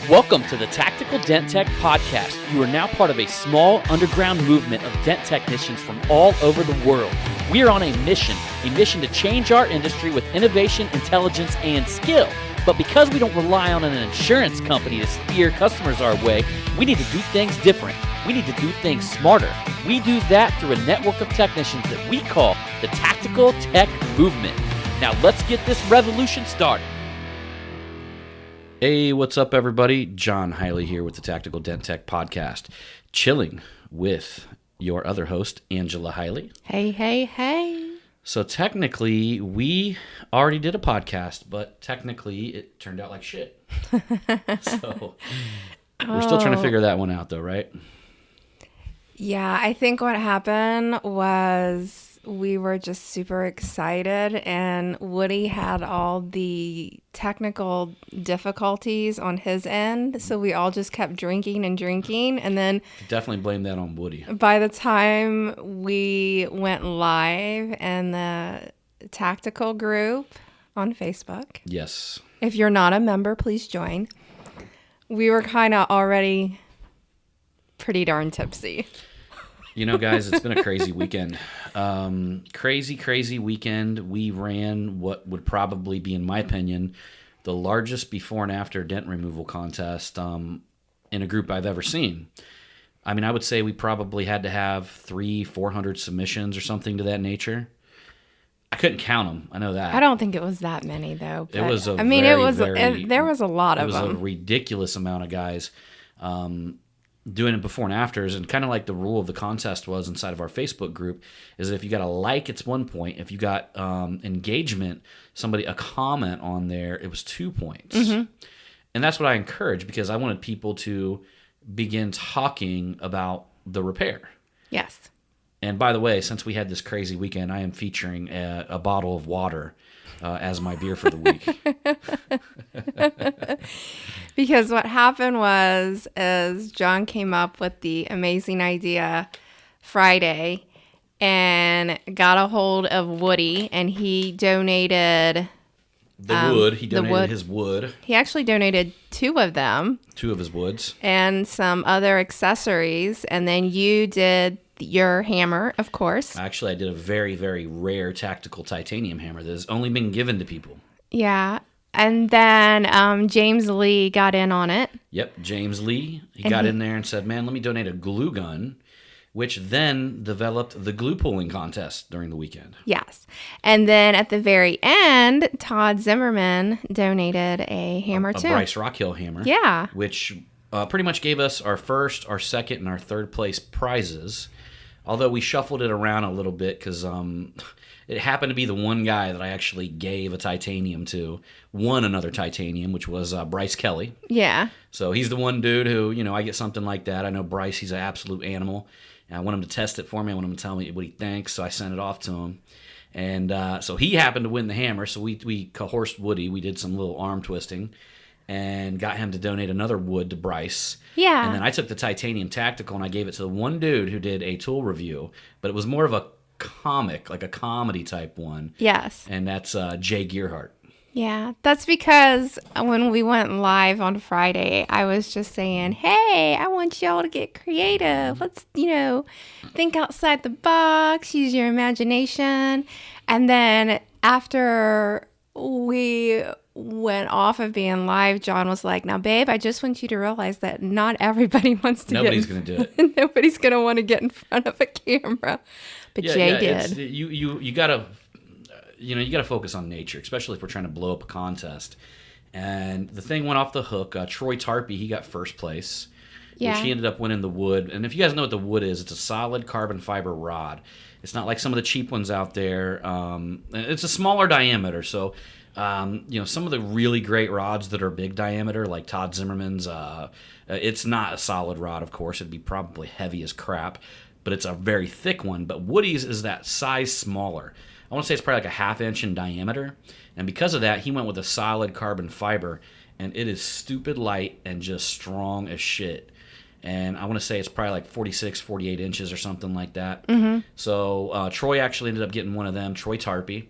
Welcome to the Tactical Dent Tech Podcast. You are now part of a small underground movement of dent technicians from all over the world. We are on a mission to change our industry with innovation, intelligence, and skill. But because we don't rely on an insurance company to steer customers our way, we need to do things different. We need to do things smarter. We do that through a network of technicians that we call the Tactical Tech Movement. Now let's get this revolution started. Hey, what's up, everybody? John Hiley here with the Tactical Dent Tech Podcast, chilling with your other host, Angela Hiley. Hey. So technically, we already did a podcast, but technically, it turned out like shit. So we're still trying to figure that one out, though, right? Yeah, I think what happened was we were just super excited, and Woody had all the technical difficulties on his end, so we all just kept drinking, and then Definitely blame that on Woody. by the time we went live in the tactical group on Facebook, Yes. if you're not a member, please join. We were kind of already pretty darn tipsy. You know, guys, it's been a crazy weekend. Crazy weekend. We ran what would probably be, in my opinion, the largest before and after dent removal contest in a group I've ever seen. I mean, I would say we probably had to have 300-400 submissions or something to that nature. I couldn't count them. I know that. I don't think it was that many though. It was a there was a lot of them. It was a ridiculous amount of guys doing it before and afters, and kind of like the rule of the contest was inside of our Facebook group is that if you got a like, it's 1 point. If you got engagement, a comment on there, it was 2 points. Mm-hmm. And that's what I encourage, because I wanted people to begin talking about the repair. Yes. And by the way, since we had this crazy weekend, I am featuring a bottle of water as my beer for the week. Because what happened is John came up with the amazing idea Friday and got a hold of Woody, and he donated wood. He donated his wood. He actually donated 2 of them. 2 of his woods. And some other accessories. And then you did your hammer, of course. Actually, I did a very, very rare tactical titanium hammer that has only been given to people. Yeah. And then James Lee got in on it. Yep, James Lee. He got in there and said, man, let me donate a glue gun, which then developed the glue pulling contest during the weekend. Yes. And then at the very end, Todd Zimmerman donated a hammer too. A Bryce Rockhill hammer. Yeah. Which pretty much gave us our first, our second, and our third place prizes. Although we shuffled it around a little bit because it happened to be the one guy that I actually gave a titanium to, won another titanium, which was Bryce Kelly. Yeah. So he's the one dude who, I get something like that. I know Bryce, he's an absolute animal. And I want him to test it for me. I want him to tell me what he thinks. So I sent it off to him. And so he happened to win the hammer. So we coerced Woody. We did some little arm twisting and got him to donate another wood to Bryce. Yeah. And then I took the titanium tactical and I gave it to the one dude who did a tool review. But it was more of a comic, like a comedy type one. Yes. And that's Jay Gearhart. Yeah, that's because when we went live on Friday, I was just saying, hey, I want y'all to get creative. Let's, think outside the box, use your imagination. And then after we went off of being live, John was like, now, babe, I just want you to realize that not everybody wants to Nobody's going to do it. Nobody's going to want to get in front of a camera. But Jay did. You got to... you got to focus on nature, especially if we're trying to blow up a contest. And the thing went off the hook. Troy Tarpey, he got first place, which he ended up winning the wood. And if you guys know what the wood is, it's a solid carbon fiber rod. It's not like some of the cheap ones out there. It's a smaller diameter. So, some of the really great rods that are big diameter, like Todd Zimmerman's, it's not a solid rod, of course. It'd be probably heavy as crap, but it's a very thick one. But Woody's is that size smaller. I want to say it's probably like a 1/2 inch in diameter. And because of that, he went with a solid carbon fiber. And it is stupid light and just strong as shit. And I want to say it's probably like 46, 48 inches or something like that. Mm-hmm. So Troy actually ended up getting one of them, Troy Tarpey.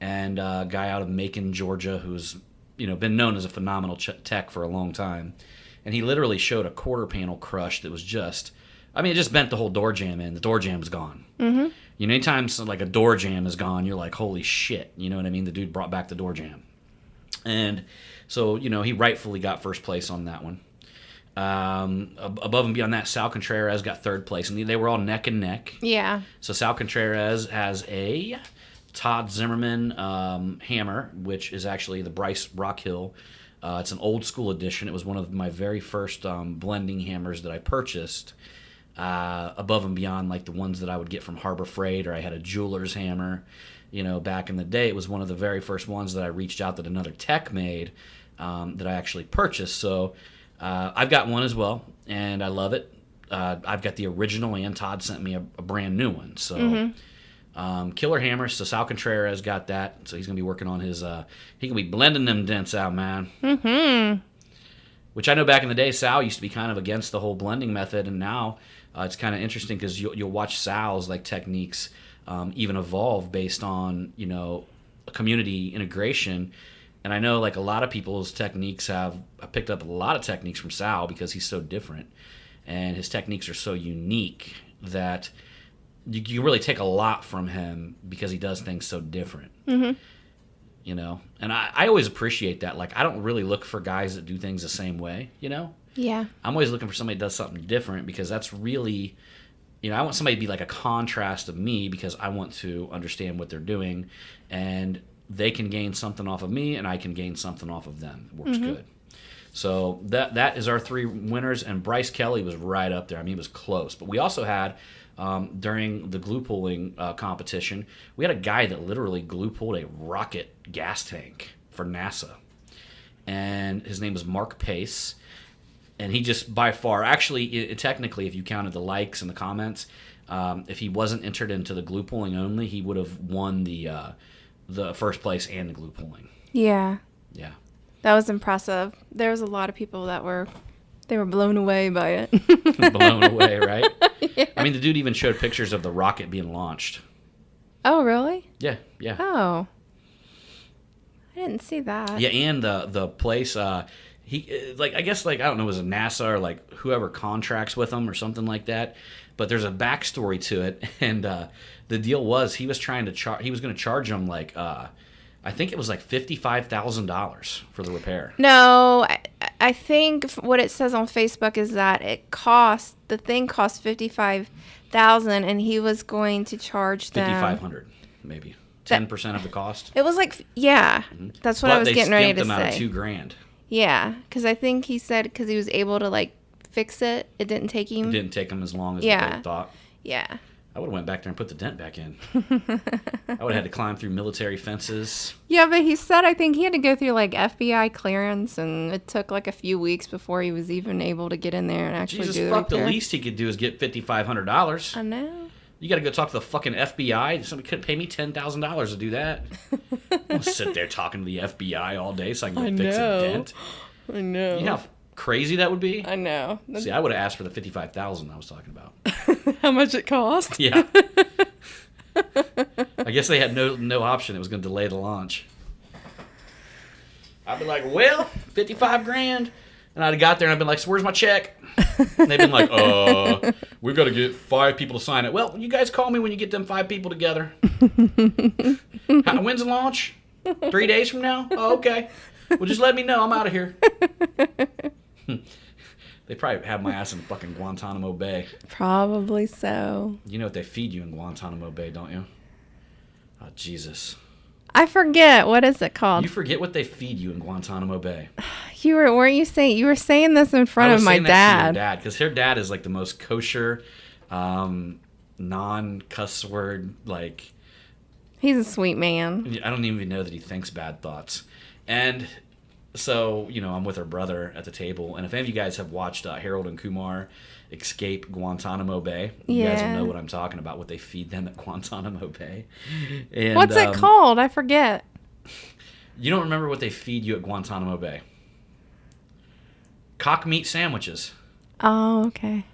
And a guy out of Macon, Georgia, who's been known as a phenomenal tech for a long time. and he literally showed a quarter panel crush that was just, I mean, it just bent the whole door jamb in. The door jamb was gone. Mm-hmm. You know, anytime like a door jamb is gone, you're like, holy shit. You know what I mean? The dude brought back the door jamb. And so, you know, he rightfully got first place on that one. Above and beyond that, Sal Contreras got third place, and they were all neck and neck. Yeah. So Sal Contreras has a Todd Zimmerman hammer, which is actually the Bryce Rockhill. It's an old school edition. It was one of my very first blending hammers that I purchased. Above and beyond like the ones that I would get from Harbor Freight, or I had a jeweler's hammer. You know, back in the day, it was one of the very first ones that I reached out that another tech made that I actually purchased. So I've got one as well, and I love it. I've got the original, and Todd sent me a brand new one. So killer hammer. So Sal Contreras got that. So he's going to be working on his, he can be blending them dents out, man. Mm-hmm. Which I know back in the day, Sal used to be kind of against the whole blending method, and now it's kind of interesting because you'll watch Sal's like techniques even evolve based on, you know, a community integration. And I know like a lot of people's techniques I picked up a lot of techniques from Sal because he's so different, and his techniques are so unique that you really take a lot from him because he does things so different. Mm-hmm. You know, and I always appreciate that. Like, I don't really look for guys that do things the same way, you know? Yeah. I'm always looking for somebody that does something different, because that's really, you know, I want somebody to be like a contrast of me, because I want to understand what they're doing, and they can gain something off of me, and I can gain something off of them. It works good. So that is our three winners, and Bryce Kelly was right up there. I mean, he was close. But we also had, during the glue pulling competition, we had a guy that literally glue pulled a rocket gas tank for NASA. And his name was Mark Pace. And he just by far, actually, technically, if you counted the likes and the comments, if he wasn't entered into the glue pulling only, he would have won the first place and the glue pulling. Yeah. Yeah. That was impressive. There was a lot of people that were blown away by it. Blown away, right? Yeah. I mean, the dude even showed pictures of the rocket being launched. Oh, really? Yeah, yeah. Oh. I didn't see that. Yeah, and the place, he, like, I guess, like, I don't know, it was a NASA or, like, whoever contracts with them or something like that. But there's a backstory to it, and the deal was he was trying to he was going to charge them, like, I think it was like $55,000 for the repair. No, I think what it says on Facebook is that the thing cost $55,000, and he was going to charge them $5,500, maybe 10% of the cost. It was like, yeah, that's what I was getting ready to say. But they skimped them out of $2,000. Yeah, because I think he said because he was able to like fix it, it didn't take him. It didn't take him as long as they thought. Yeah. I would have went back there and put the dent back in. I would have had to climb through military fences. Yeah, but he said I think he had to go through like FBI clearance, and it took like a few weeks before he was even able to get in there and actually do the repair. The least he could do is get $5,500. I know. You got to go talk to the fucking FBI. Somebody couldn't pay me $10,000 to do that. I'll sit there talking to the FBI all day so I can go fix a dent. I know. You know how crazy that would be? I know. See, I would have asked for the $55,000 I was talking about. How much it cost? Yeah. I guess they had no option. It was going to delay the launch. I'd be like, well, $55,000. And I'd have got there and I'd been like, so where's my check? And they'd been like, we've got to get 5 people to sign it. Well, you guys call me when you get them 5 people together. When's the launch? 3 days from now? Oh, okay. Well, just let me know. I'm out of here. They probably have my ass in fucking Guantanamo Bay. Probably so. You know what they feed you in Guantanamo Bay, don't you? Oh, Jesus. I forget. What is it called? You forget what they feed you in Guantanamo Bay. Weren't you saying this in front of my dad? Because her dad is like the most kosher, non-cuss word, like... He's a sweet man. I don't even know that he thinks bad thoughts. And so, you know, I'm with her brother at the table. And if any of you guys have watched Harold and Kumar escape Guantanamo Bay, you guys will know what I'm talking about, what they feed them at Guantanamo Bay. And, what's it called? I forget. You don't remember what they feed you at Guantanamo Bay? Cock meat sandwiches. Oh, okay.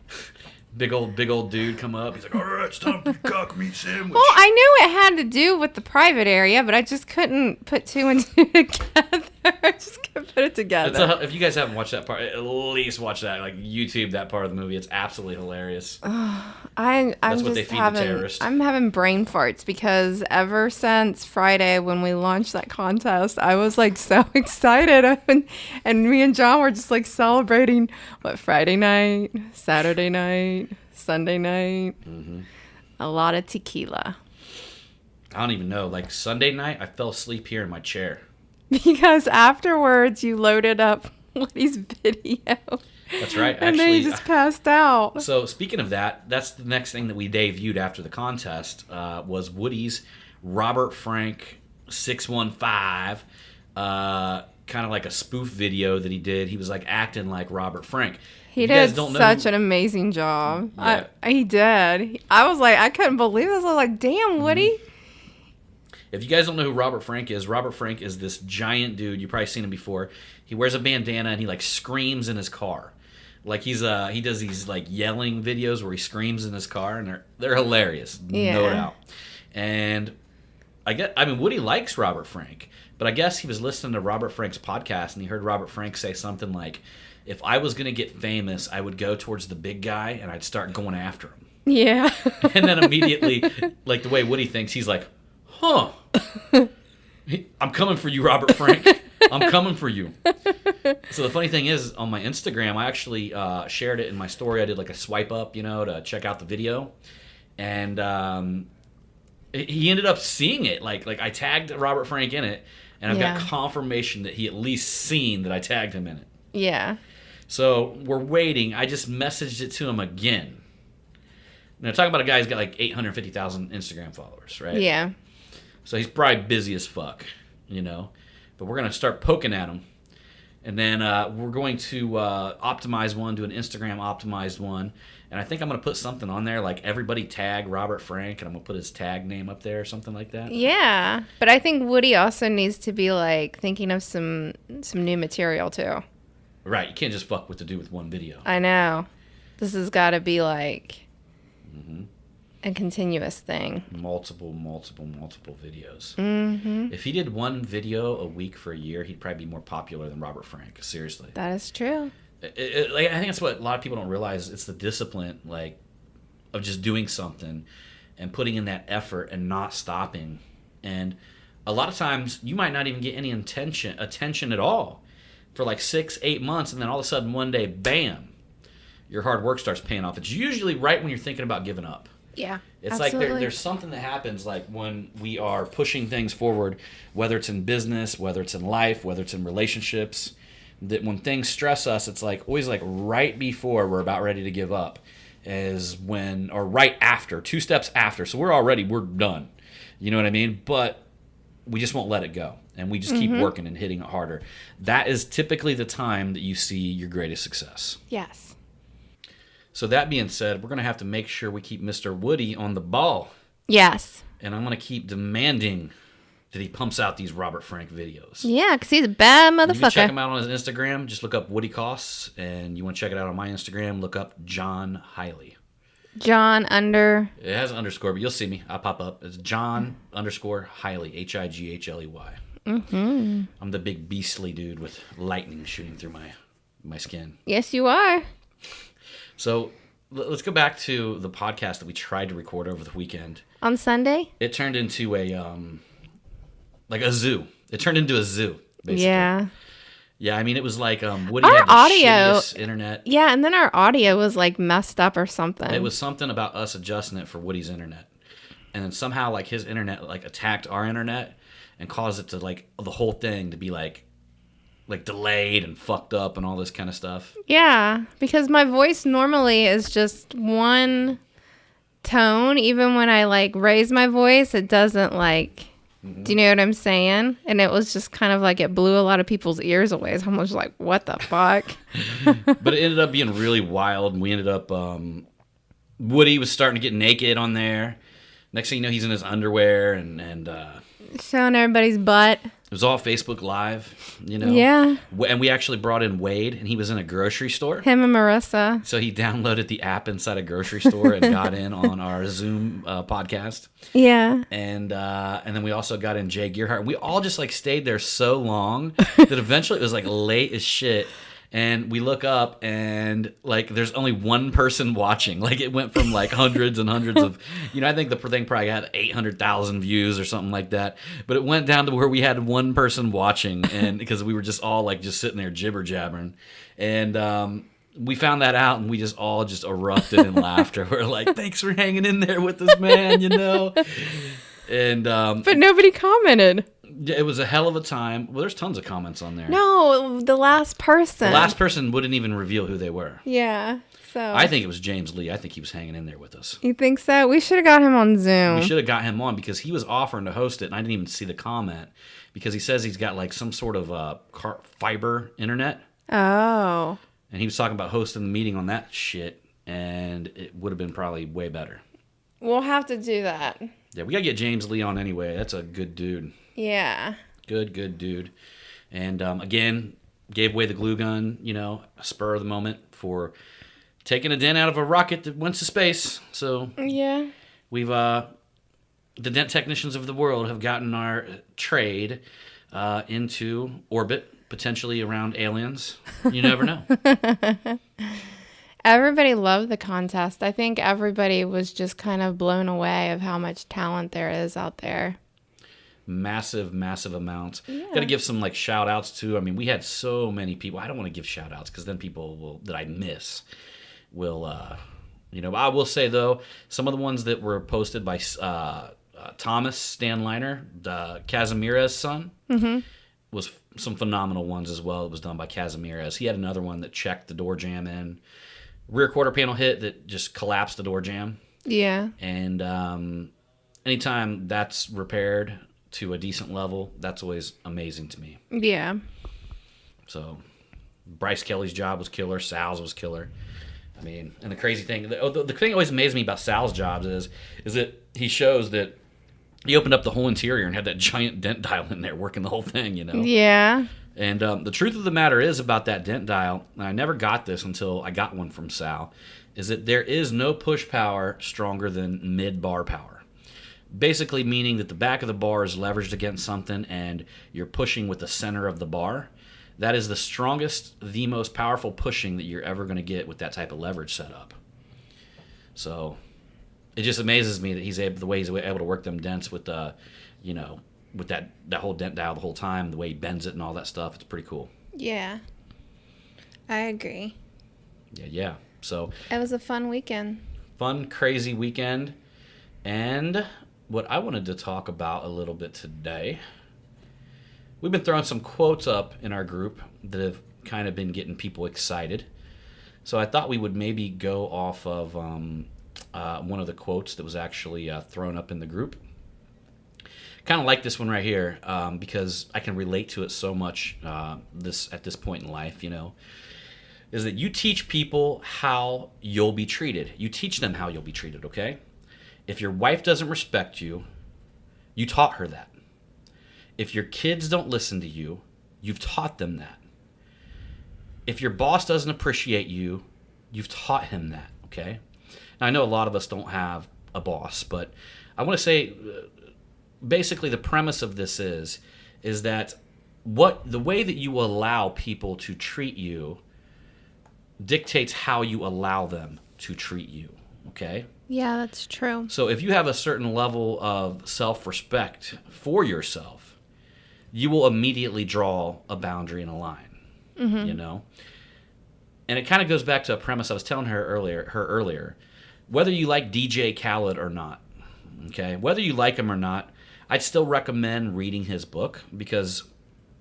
Big old dude come up. He's like, all right, it's time for your cock meat sandwich. Well, I knew it had to do with the private area, but I just couldn't put 2 and 2 together. I just can't put it together. If you guys haven't watched that part, at least watch that. Like YouTube that part of the movie. It's absolutely hilarious. I'm That's what just they feed the having, terrorists. I'm having brain farts because ever since Friday when we launched that contest, I was like so excited, and me and John were just like celebrating Friday night, Saturday night, Sunday night, a lot of tequila. I don't even know. Like Sunday night, I fell asleep here in my chair. Because afterwards you loaded up Woody's video. That's right. And then he just passed out. So speaking of that, that's the next thing that we debuted after the contest was Woody's Robert Frank 615, kind of like a spoof video that he did. He was like acting like Robert Frank. He did such an amazing job. Yeah. He did. I was like, I couldn't believe this. I was like, damn, Woody. If you guys don't know who Robert Frank is this giant dude. You've probably seen him before. He wears a bandana and he like screams in his car. Like he does these like yelling videos where he screams in his car, and they're hilarious, no doubt. And Woody likes Robert Frank, but I guess he was listening to Robert Frank's podcast and he heard Robert Frank say something like, "If I was gonna get famous, I would go towards the big guy and I'd start going after him." Yeah. And then immediately, like the way Woody thinks, he's like, "Huh? I'm coming for you, Robert Frank. I'm coming for you." So the funny thing is, on my Instagram, I actually shared it in my story. I did like a swipe up, to check out the video, and he ended up seeing it. Like I tagged Robert Frank in it, and I've got confirmation that he at least seen that I tagged him in it. Yeah. So we're waiting. I just messaged it to him again. Now, talking about a guy who's got like 850,000 Instagram followers, right? Yeah. So he's probably busy as fuck, But we're going to start poking at him. And then we're going to optimize one, do an Instagram optimized one. And I think I'm going to put something on there, like everybody tag Robert Frank, and I'm going to put his tag name up there or something like that. Yeah. But I think Woody also needs to be like thinking of some new material too. Right. You can't just fuck with the dude with one video. I know. This has got to be like a continuous thing. Multiple videos. Mm-hmm. If he did one video a week for a year, he'd probably be more popular than Robert Frank. Seriously. That is true. I think that's what a lot of people don't realize. It's the discipline, of just doing something and putting in that effort and not stopping. And a lot of times, you might not even get any attention at all for like 6-8 months, and then all of a sudden one day, bam, your hard work starts paying off. It's usually right when you're thinking about giving up. Yeah, it's absolutely. like there's something that happens like when we are pushing things forward, whether it's in business, whether it's in life, whether it's in relationships, that when things stress us, it's like always like right before we're about ready to give up or right after, 2 steps after. So we're done. You know what I mean? But we just won't let it go. And we just keep working and hitting it harder. That is typically the time that you see your greatest success. Yes. So that being said, we're going to have to make sure we keep Mr. Woody on the ball. Yes. And I'm going to keep demanding that he pumps out these Robert Frank videos. Yeah, because he's a bad motherfucker. You can check him out on his Instagram. Just look up Woody Costs. And you want to check it out on my Instagram, look up John Hiley. John under... It has an underscore, but you'll see me. I'll pop up. It's John _ Hiley, Higley. Mm-hmm. I'm the big beastly dude with lightning shooting through my skin. Yes, you are. So let's go back to the podcast that we tried to record over the weekend. On Sunday? It turned into a zoo. It turned into a zoo, basically. Yeah. Yeah, I mean, it was like Woody our had the audio shittiest internet. Yeah, and then our audio was like messed up or something. It was something about us adjusting it for Woody's internet. And then somehow like his internet like attacked our internet and caused it to like the whole thing to be like delayed and fucked up and all this kind of stuff. Yeah, because my voice normally is just one tone. Even when I like raise my voice, it doesn't like, do you know what I'm saying? And it was just kind of like it blew a lot of people's ears away. So I'm just like, what the fuck? But it ended up being really wild. And we ended up, Woody was starting to get naked on there. Next thing you know, he's in his underwear and showing everybody's butt. It was all Facebook Live, you know? Yeah. And we actually brought in Wade, and he was in a grocery store. Him and Marissa. So he downloaded the app inside a grocery store and got in on our Zoom podcast. Yeah. And then we also got in Jay Gearhart. We all just like stayed there so long that eventually it was like late as shit. And we look up and like there's only one person watching. Like it went from like hundreds and hundreds of, I think the thing probably had 800,000 views or something like that. But it went down to where we had one person watching, and because we were just all like just sitting there jibber jabbering. And we found that out, and we just all just erupted in laughter. We're like, thanks for hanging in there with us, man, And but nobody commented. It was a hell of a time. Well, there's tons of comments on there. No, the last person. The last person wouldn't even reveal who they were. Yeah, so. I think it was James Lee. I think he was hanging in there with us. You think so? We should have got him on Zoom. We should have got him on because he was offering to host it, and I didn't even see the comment because he says he's got like some sort of fiber internet. Oh. And he was talking about hosting the meeting on that shit, and it would have been probably way better. We'll have to do that. Yeah, we got to get James Lee on anyway. That's a good dude. Yeah. Good dude. And again, gave away the glue gun, a spur of the moment for taking a dent out of a rocket that went to space. So yeah, we've the dent technicians of the world have gotten our trade into orbit, potentially around aliens. You never know. Everybody loved the contest. I think everybody was just kind of blown away of how much talent there is out there. Massive amounts. Yeah. Got to give some like shout outs too. I mean, we had so many people. I don't want to give shout outs because then people that I miss will, I will say though, some of the ones that were posted by Thomas Stanliner, Casimire's son, was some phenomenal ones as well. It was done by Casimire's. He had another one that checked the door jamb in. Rear quarter panel hit that just collapsed the door jamb. Yeah. And anytime that's repaired to a decent level, that's always amazing to me. Yeah. So Bryce Kelly's job was killer. Sal's was killer. I mean, and the crazy thing, the thing that always amazed me about Sal's jobs is that he shows that he opened up the whole interior and had that giant dent dial in there working the whole thing, Yeah. And the truth of the matter is about that dent dial, and I never got this until I got one from Sal, is that there is no push power stronger than mid-bar power. Basically meaning that the back of the bar is leveraged against something and you're pushing with the center of the bar. That is the strongest, the most powerful pushing that you're ever going to get with that type of leverage setup. So it just amazes me that he's able to work them dents with with that whole dent dial the whole time, the way he bends it and all that stuff. It's pretty cool. Yeah. I agree. Yeah. So it was a fun weekend. Fun, crazy weekend. And what I wanted to talk about a little bit today, we've been throwing some quotes up in our group that have kind of been getting people excited. So I thought we would maybe go off of one of the quotes that was actually thrown up in the group. Kind of like this one right here because I can relate to it so much at this point in life, is that you teach people how you'll be treated. You teach them how you'll be treated, okay? If your wife doesn't respect you, you taught her that. If your kids don't listen to you, you've taught them that. If your boss doesn't appreciate you, you've taught him that, okay? Now, I know a lot of us don't have a boss, but I want to say basically the premise of this is that the way that you allow people to treat you dictates how you allow them to treat you, okay? Yeah, that's true. So if you have a certain level of self-respect for yourself, you will immediately draw a boundary and a line, And it kind of goes back to a premise I was telling her earlier. Whether you like DJ Khaled or not, okay? Whether you like him or not, I'd still recommend reading his book because,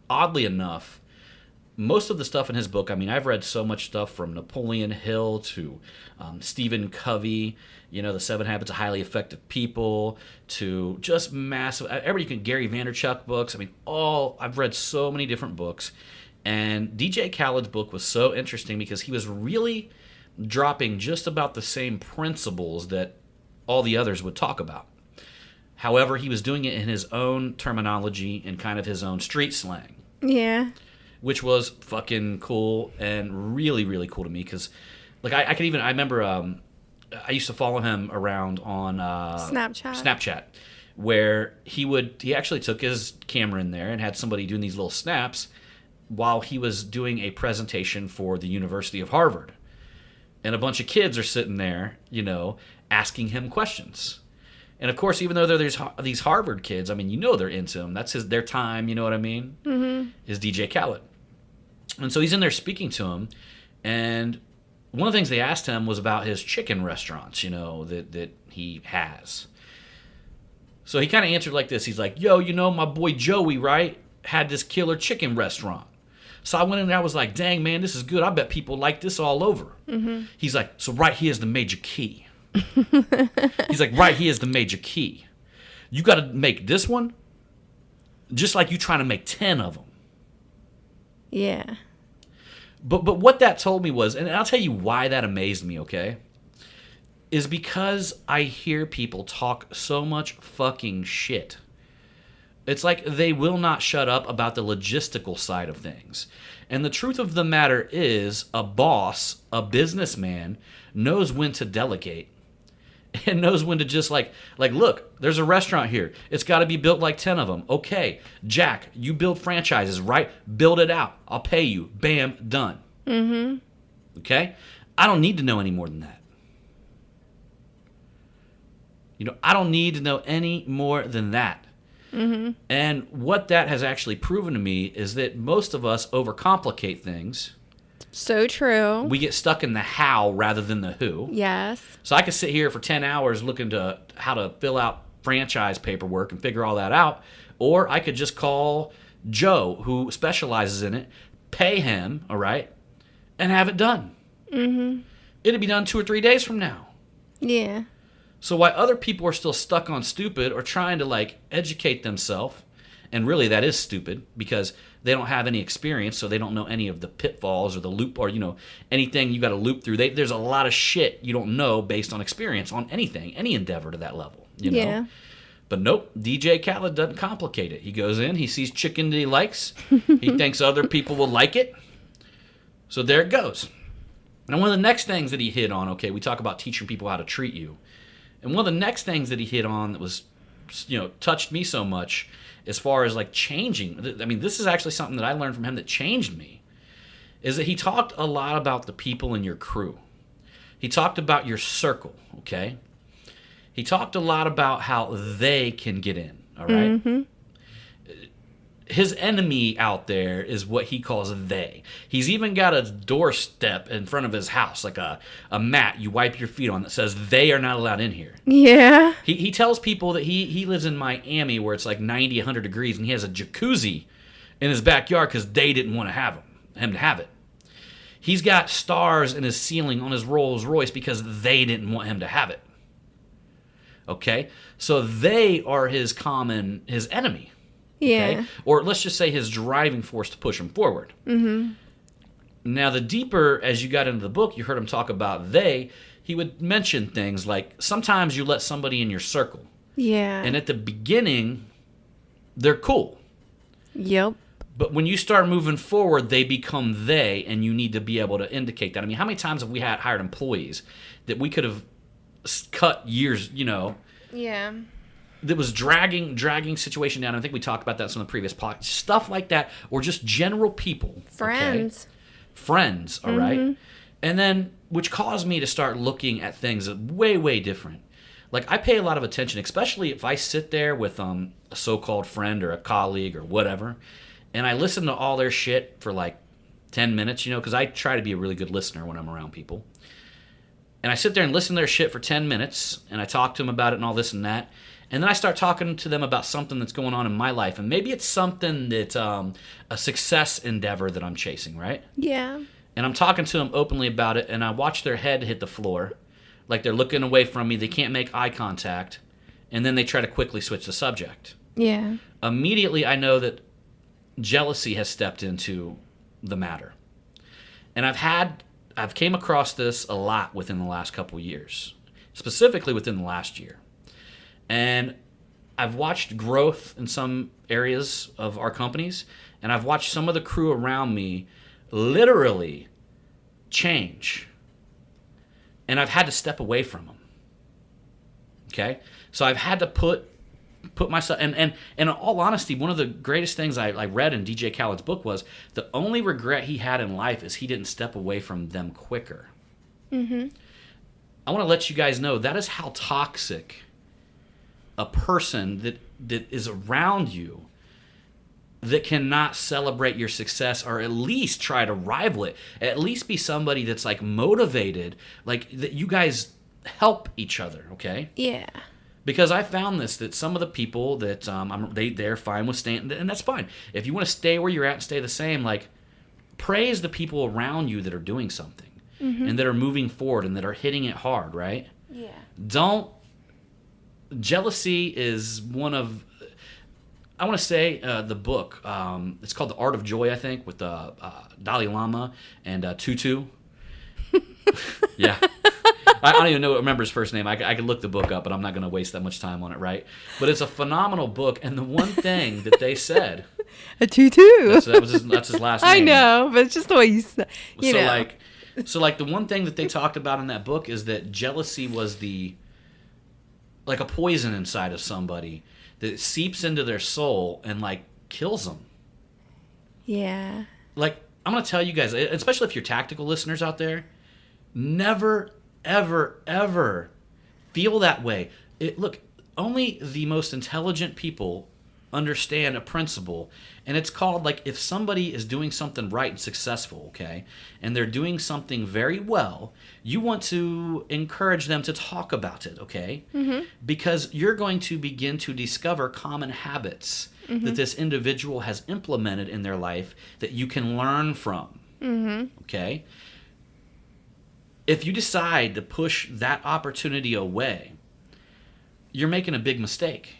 oddly enough, most of the stuff in his book, I mean, I've read so much stuff from Napoleon Hill to Stephen Covey, The 7 Habits of Highly Effective People, to just massive, Gary Vaynerchuk books. I mean, I've read so many different books. And DJ Khaled's book was so interesting because he was really dropping just about the same principles that all the others would talk about. However, he was doing it in his own terminology and kind of his own street slang. Yeah. Which was fucking cool and really, really cool to me because, like, I remember I used to follow him around on Snapchat, where he actually took his camera in there and had somebody doing these little snaps while he was doing a presentation for the University of Harvard. And a bunch of kids are sitting there, asking him questions. And of course, even though there's these Harvard kids, I mean, they're into him. That's their time, you know what I mean? Mm-hmm. Is DJ Khaled. And so he's in there speaking to him. And one of the things they asked him was about his chicken restaurants, that he has. So he kind of answered like this. He's like, yo, my boy Joey, right, had this killer chicken restaurant. So I went in there, I was like, dang, man, this is good. I bet people like this all over. Mm-hmm. He's like, so right here's the major key. He's like, right here's the major key. You got to make this one just like you trying to make 10 of them. Yeah. But what that told me was, and I'll tell you why that amazed me, okay? Is because I hear people talk so much fucking shit. It's like they will not shut up about the logistical side of things. And the truth of the matter is, a boss, a businessman, knows when to delegate. And knows when to just like, look, there's a restaurant here. It's got to be built like 10 of them. Okay, Jack, you build franchises, right? Build it out. I'll pay you. Bam, done. Mm-hmm. Okay? I don't need to know any more than that. I don't need to know any more than that. Mm-hmm. And what that has actually proven to me is that most of us overcomplicate things. So true. We get stuck in the how rather than the who. Yes. So I could sit here for 10 hours looking to how to fill out franchise paperwork and figure all that out. Or I could just call Joe, who specializes in it, pay him, all right, and have it done. Mm-hmm. It'll be done 2 or 3 days from now. Yeah. So while other people are still stuck on stupid or trying to, educate themselves, and really that is stupid because they don't have any experience, so they don't know any of the pitfalls or the loop or, anything you got to loop through. There's a lot of shit you don't know based on experience on anything, any endeavor to that level, Yeah. But nope, DJ Khaled doesn't complicate it. He goes in, he sees chicken that he likes, he thinks other people will like it, so there it goes. And one of the next things that he hit on, okay, we talk about teaching people how to treat you. And one of the next things that he hit on that was, touched me so much as far as changing. I mean, this is actually something that I learned from him that changed me, is that he talked a lot about the people in your crew. He talked about your circle, okay? He talked a lot about how they can get in, all right? Mm-hmm. His enemy out there is what he calls they. He's even got a doorstep in front of his house, like a mat you wipe your feet on that says they are not allowed in here. Yeah. He tells people that he lives in Miami where it's 90, 100 degrees, and he has a jacuzzi in his backyard because they didn't want to have him to have it. He's got stars in his ceiling on his Rolls Royce because they didn't want him to have it. Okay? So they are his enemy. Yeah. Okay? Or let's just say his driving force to push him forward. Mm-hmm. Now, the deeper as you got into the book, you heard him talk about he would mention things like sometimes you let somebody in your circle. Yeah. And at the beginning, they're cool. Yep. But when you start moving forward, they become they, and you need to be able to indicate that. I mean, how many times have we hired employees that we could have cut years, Yeah. that was dragging situation down. I think we talked about that in some of the previous podcasts. Stuff like that, or just general people. Friends. Okay? Friends, all right? And then, which caused me to start looking at things way, way different. I pay a lot of attention, especially if I sit there with a so-called friend or a colleague or whatever, and I listen to all their shit for 10 minutes, because I try to be a really good listener when I'm around people. And I sit there and listen to their shit for 10 minutes, and I talk to them about it and all this and that. And then I start talking to them about something that's going on in my life. And maybe it's something that's a success endeavor that I'm chasing, right? Yeah. And I'm talking to them openly about it, and I watch their head hit the floor. Like they're looking away from me. They can't make eye contact. And then they try to quickly switch the subject. Yeah. Immediately, I know that jealousy has stepped into the matter. And I've came across this a lot within the last couple of years. Specifically within the last year. And I've watched growth in some areas of our companies, and I've watched some of the crew around me literally change. And I've had to step away from them. Okay? So I've had to put myself, and in all honesty, one of the greatest things I read in DJ Khaled's book was the only regret he had in life is he didn't step away from them quicker. Mm-hmm. I want to let you guys know that is how toxic a person that is around you that cannot celebrate your success or at least try to rival it, at least be somebody that's like motivated, like that you guys help each other, okay? Yeah. Because I found this, that some of the people that they're fine with staying, and that's fine. If you want to stay where you're at and stay the same, like praise the people around you that are doing something and that are moving forward and that are hitting it hard, right? Yeah. Jealousy is one of, I want to say the book, it's called The Art of Joy, I think, with Dalai Lama and Tutu. Yeah. I don't even remember his first name. I could look the book up, but I'm not going to waste that much time on it, right? But it's a phenomenal book, and the one thing that they said... A tutu. That's his last name. I know, but it's just the way you say it. So the one thing that they talked about in that book is that jealousy was like a poison inside of somebody that seeps into their soul and, like, kills them. Yeah. Like, I'm going to tell you guys, especially if you're tactical listeners out there, never, ever, ever feel that way. Look, only the most intelligent people understand a principle, and it's called, like, if somebody is doing something right and successful, okay, and they're doing something very well, you want to encourage them to talk about it, okay? Mm-hmm. Because you're going to begin to discover common habits that this individual has implemented in their life that you can learn from, okay? If you decide to push that opportunity away, you're making a big mistake.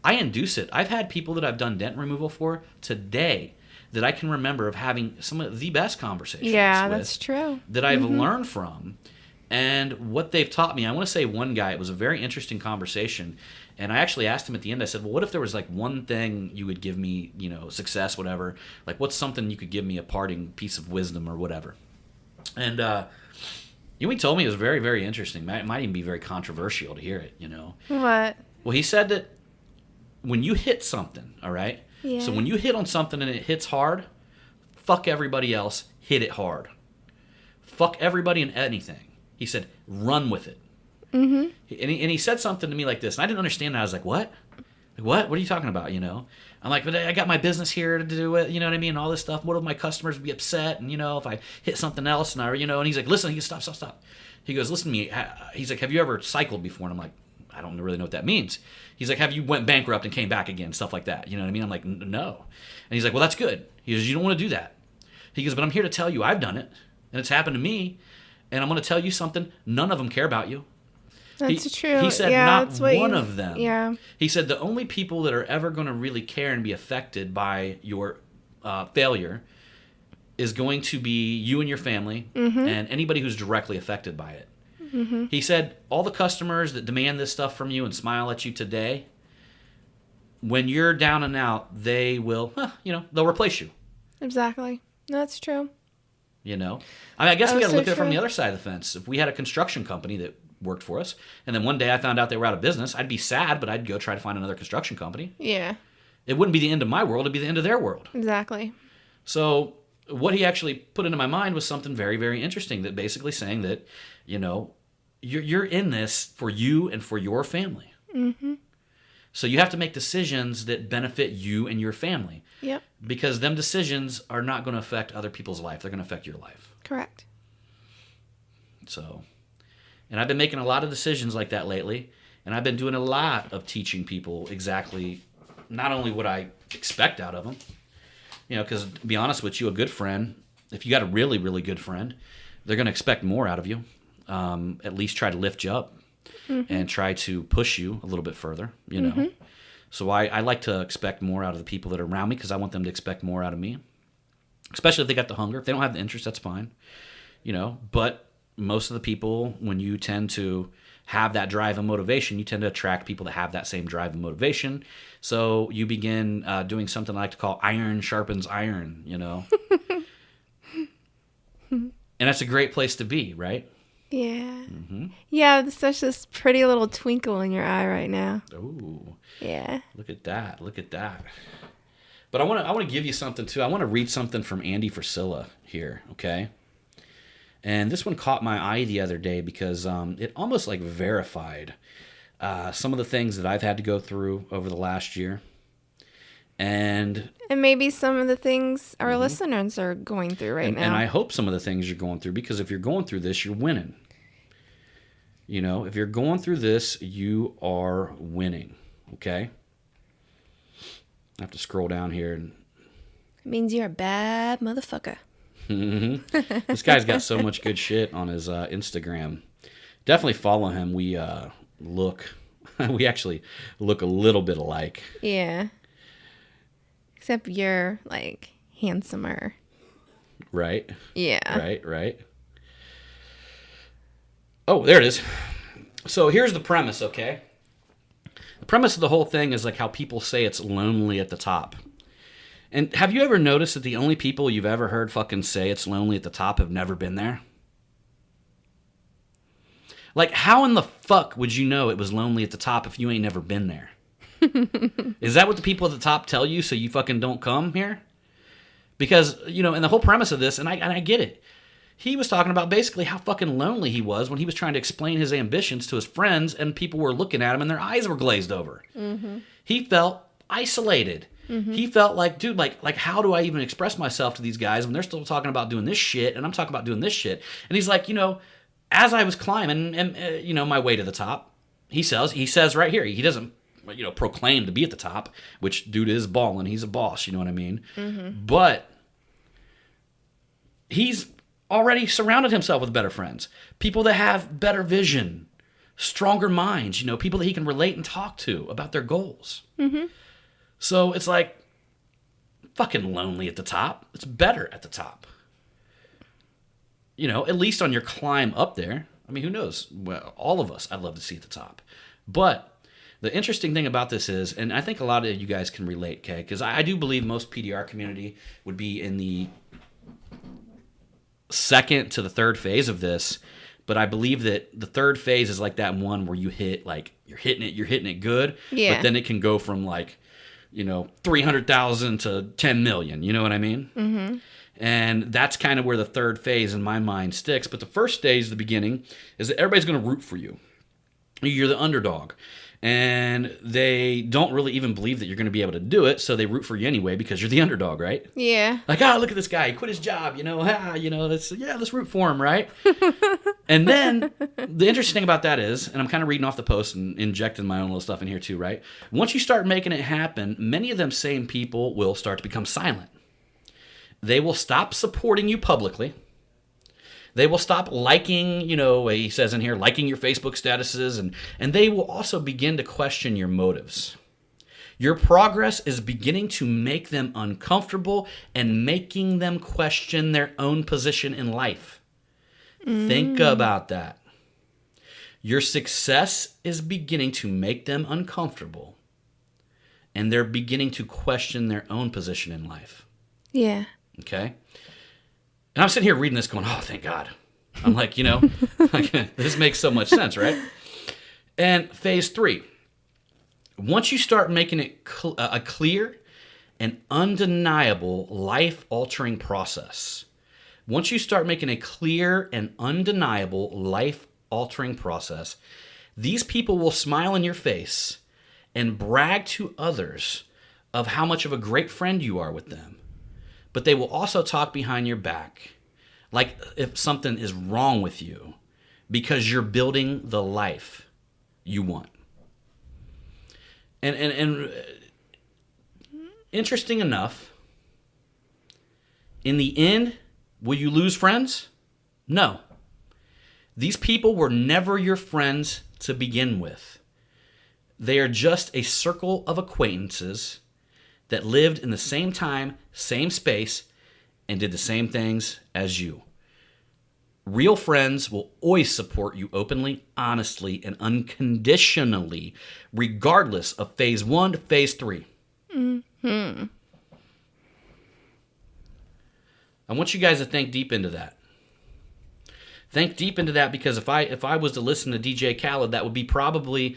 I induce it. I've had people that I've done dent removal for today that I can remember of having some of the best conversations with. That's true. That I've learned from. And what they've taught me, I want to say one guy, it was a very interesting conversation. And I actually asked him at the end, I said, well, what if there was like one thing you would give me, success, whatever. Like, what's something you could give me, a parting piece of wisdom or whatever. And he told me it was very, very interesting. It might even be very controversial to hear it, What? Well, he said that when you hit something, all right? Yeah. So when you hit on something and it hits hard, fuck everybody else, hit it hard. Fuck everybody and anything. He said, run with it. Mm-hmm. And he said something to me like this, and I didn't understand that. I was like, what? Like, what? What are you talking about, I'm like, but I got my business here to do it, you know what I mean, and all this stuff. What if my customers would be upset, and, if I hit something else, and and he's like, listen, stop. He goes, listen to me. He's like, have you ever cycled before? And I'm like, I don't really know what that means. He's like, have you went bankrupt and came back again, stuff like that. You know what I mean? I'm like, no. And he's like, well, that's good. He goes, you don't want to do that. He goes, but I'm here to tell you I've done it, and it's happened to me, and I'm going to tell you something. None of them care about you. That's true. He said not one of them. Yeah. He said the only people that are ever going to really care and be affected by your failure is going to be you and your family and anybody who's directly affected by it. Mm-hmm. He said all the customers that demand this stuff from you and smile at you today, when you're down and out, they will, they'll replace you. Exactly. That's true. I guess we got to look at it from the other side of the fence. If we had a construction company that worked for us, and then one day I found out they were out of business, I'd be sad, but I'd go try to find another construction company. Yeah. It wouldn't be the end of my world, it'd be the end of their world. Exactly. So what he actually put into my mind was something very, very interesting, that basically saying that, you're in this for you and for your family. Mm-hmm. So you have to make decisions that benefit you and your family. Yep. Because them decisions are not going to affect other people's life. They're going to affect your life. Correct. So, and I've been making a lot of decisions like that lately. And I've been doing a lot of teaching people exactly not only what I expect out of them, because to be honest with you, a good friend, if you got a really, really good friend, they're going to expect more out of you. At least try to lift you up and try to push you a little bit further, So I like to expect more out of the people that are around me because I want them to expect more out of me, especially if they got the hunger. If they don't have the interest, that's fine, But most of the people, when you tend to have that drive and motivation, you tend to attract people that have that same drive and motivation. So you begin doing something I like to call iron sharpens iron, you know. And that's a great place to be, right? Yeah. Yeah, there's such this pretty little twinkle in your eye right now. Ooh. Yeah. Look at that. Look at that. But I want to give you something too. I want to read something from Andy Frisilla here, okay? And this one caught my eye the other day because it almost like verified some of the things that I've had to go through over the last year. And maybe some of the things our listeners are going through right now. And I hope some of the things you're going through, because if you're going through this, you're winning. You know, if you're going through this, you are winning, okay? I have to scroll down here. It means you're a bad motherfucker. This guy's got so much good shit on his Instagram. Definitely follow him. We actually look a little bit alike. Yeah. Except you're like handsomer. Right? Yeah. Right. Oh, there it is. So here's the premise, okay? The premise of the whole thing is like how people say it's lonely at the top. And have you ever noticed that the only people you've ever heard fucking say it's lonely at the top have never been there? Like, how in the fuck would you know it was lonely at the top if you ain't never been there? Is that what the people at the top tell you so you fucking don't come here? Because, you know, and the whole premise of this, and I get it. He was talking about basically how fucking lonely he was when he was trying to explain his ambitions to his friends and people were looking at him and their eyes were glazed over. Mm-hmm. He felt isolated. Mm-hmm. He felt like, dude, like how do I even express myself to these guys when they're still talking about doing this shit and I'm talking about doing this shit? And he's like, you know, as I was climbing and you know, my way to the top, he says right here, he doesn't, you know, proclaim to be at the top, which dude is balling. He's a boss, you know what I mean? Mm-hmm. But he's already surrounded himself with better friends, people that have better vision, stronger minds, you know, people that he can relate and talk to about their goals. Mm-hmm. So it's like fucking lonely at the top. It's better at the top. You know, at least on your climb up there. I mean, who knows? Well, all of us, I'd love to see at the top. But the interesting thing about this is, and I think a lot of you guys can relate, okay? Because I do believe most PDR community would be in the second to the third phase of this. But I believe that the third phase is like that one where you hit, like, you're hitting it good. Yeah. But then it can go from, like, you know, 300,000 to 10 million. You know what I mean? Mm-hmm. And that's kind of where the third phase in my mind sticks. But the first stage, the beginning, is that everybody's going to root for you. You're the underdog. And they don't really even believe that you're going to be able to do it, so they root for you anyway because you're the underdog, right? Yeah. Like, look at this guy. He quit his job, you know. Let's root for him, right? And then the interesting thing about that is, and I'm kind of reading off the post and injecting my own little stuff in here too, right? Once you start making it happen, many of them same people will start to become silent. They will stop supporting you publicly. They will stop liking, you know, he says in here, liking your Facebook statuses, and they will also begin to question your motives. Your progress is beginning to make them uncomfortable and making them question their own position in life. Think about that. Your success is beginning to make them uncomfortable, and they're beginning to question their own position in life. Yeah. Okay? And I'm sitting here reading this going, oh, thank God. I'm like, you know, this makes so much sense, right? And phase 3. Once you start making it a clear and undeniable life-altering process, once you start making a clear and undeniable life-altering process, these people will smile in your face and brag to others of how much of a great friend you are with them. But they will also talk behind your back like if something is wrong with you because you're building the life you want. And interesting enough, in the end, will you lose friends? No. These people were never your friends to begin with. They are just a circle of acquaintances that lived in the same time, same space, and did the same things as you. Real friends will always support you openly, honestly, and unconditionally, regardless of phase 1 to phase 3. Mm-hmm. I want you guys to think deep into that. Think deep into that, because if I was to listen to DJ Khaled, that would be probably,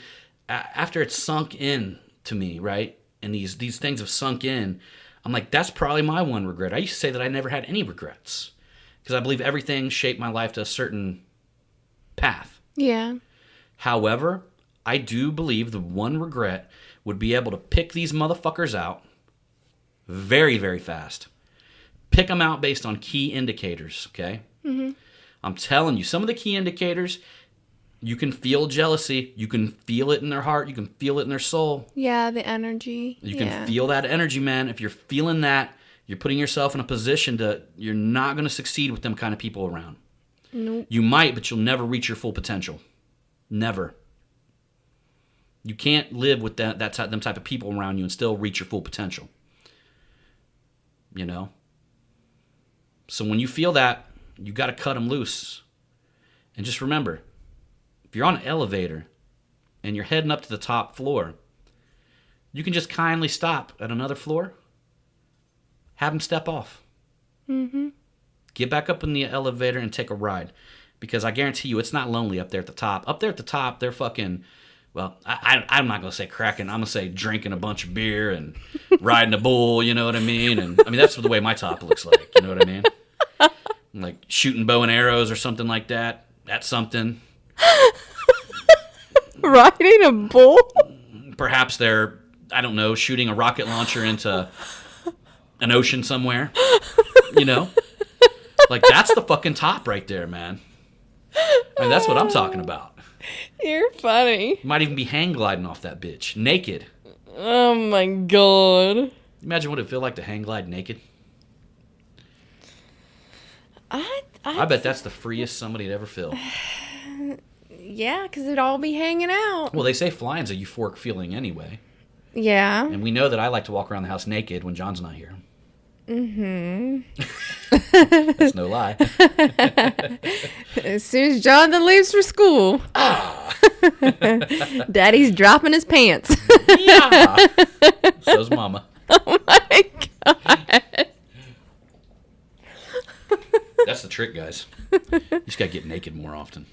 after it's sunk in to me, right? And these things have sunk in, I'm like, that's probably my one regret. I used to say that I never had any regrets, because I believe everything shaped my life to a certain path. Yeah. However, I do believe the one regret would be able to pick these motherfuckers out very, very fast. Pick them out based on key indicators, okay? Mm-hmm. I'm telling you, some of the key indicators, you can feel jealousy. You can feel it in their heart. You can feel it in their soul. Yeah, the energy. You can feel that energy, man. If you're feeling that, you're putting yourself in a position you're not going to succeed with them kind of people around. Nope. You might, but you'll never reach your full potential. Never. You can't live with them type of people around you and still reach your full potential. You know? So when you feel that, you got to cut them loose. And just remember, if you're on an elevator and you're heading up to the top floor, you can just kindly stop at another floor, have them step off. Mm-hmm. Get back up in the elevator and take a ride. Because I guarantee you, it's not lonely up there at the top. Up there at the top, they're fucking, well, I'm not going to say cracking. I'm going to say drinking a bunch of beer and riding a bull, you know what I mean? And I mean, that's the way my top looks like, you know what I mean? Like shooting bow and arrows or something like that. That's something. Riding a bull? Perhaps they're, I don't know, shooting a rocket launcher into an ocean somewhere. You know? Like, that's the fucking top right there, man. I mean, that's what I'm talking about. You're funny. You might even be hang gliding off that bitch. Naked. Oh, my God. Imagine what it'd feel like to hang glide naked. I bet that's the freest somebody'd ever feel. Yeah, because it'd all be hanging out. Well, they say flying's a euphoric feeling anyway. Yeah. And we know that I like to walk around the house naked when John's not here. Mm-hmm. That's no lie. As soon as Jonathan leaves for school, Daddy's dropping his pants. Yeah. So's Mama. Oh, my God. That's the trick, guys. You just gotta get naked more often.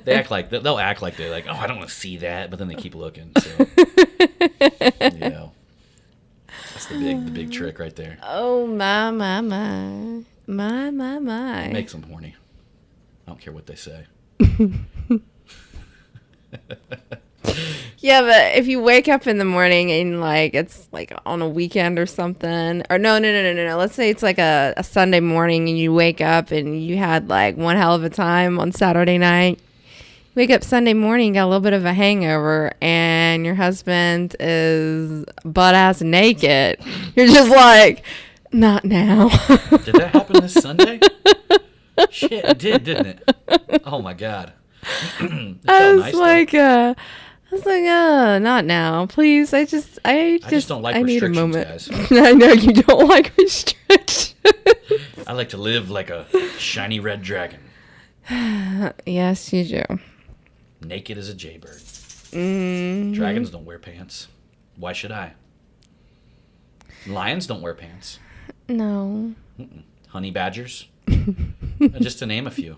They'll act like they're like, oh, I don't want to see that, but then they keep looking. So, you know, that's the big trick right there. Oh my. It makes them horny. I don't care what they say. Yeah, but if you wake up in the morning and like it's like on a weekend or something, or no. Let's say it's like a Sunday morning and you wake up and you had like one hell of a time on Saturday night. Wake up Sunday morning, got a little bit of a hangover, and your husband is butt ass naked. You're just like, not now. Did that happen this Sunday? Shit, it did, didn't it? Oh my God. I was like, not now, please. I just don't like need a restrictions, moment. guys. I know you don't like restrictions. I like to live like a shiny red dragon. Yes, you do. Naked as a jaybird. Mm-hmm. Dragons don't wear pants. Why should I? Lions don't wear pants. No. Honey badgers. Just to name a few.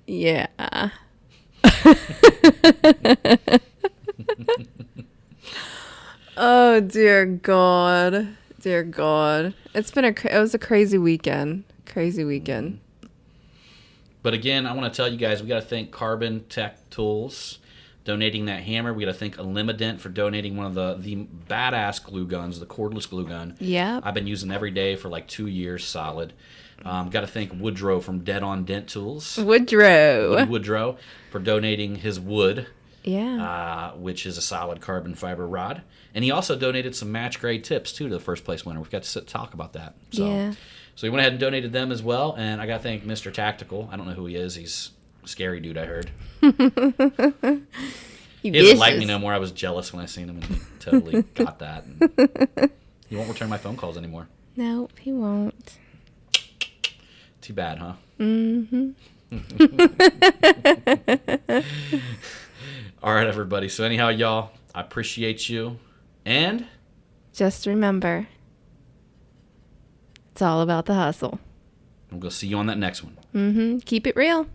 Yeah. Oh dear God. It was a crazy weekend. But again, I want to tell you guys, we got to thank Carbon Tech Tools donating that hammer. We got to thank Dent for donating one of the badass glue guns, the cordless glue gun. Yeah. I've been using every day for like 2 years solid. Got to thank Woodrow from Dead on Dent Tools. Woodrow for donating his wood. Yeah. Which is a solid carbon fiber rod. And he also donated some match grade tips too to the first place winner. We've got to talk about that. So he went ahead and donated them as well. And I got to thank Mr. Tactical. I don't know who he is. He's a scary dude, I heard. He doesn't like me no more. I was jealous when I seen him, and he totally got that. And he won't return my phone calls anymore. Nope, he won't. Too bad, huh? Mm-hmm. All right, everybody. So anyhow, y'all, I appreciate you. And just remember, it's all about the hustle. I'm going to see you on that next one. Mm-hmm. Keep it real.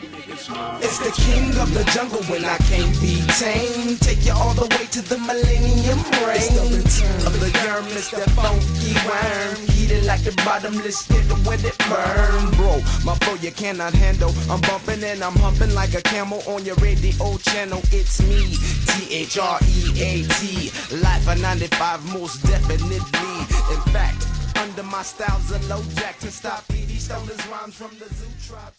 It's the king of the jungle when I can't be tamed. Take you all the way to the millennium reign. It's the return of the germ, it's that funky worm. Heated like the bottomless pit when it burn. Bro, my flow you cannot handle. I'm bumping and I'm humping like a camel on your radio channel. It's me, THREAT. Life of 95 most definitely. In fact, under my style's a low jack to stop. He stole his rhymes from the zoo tribe.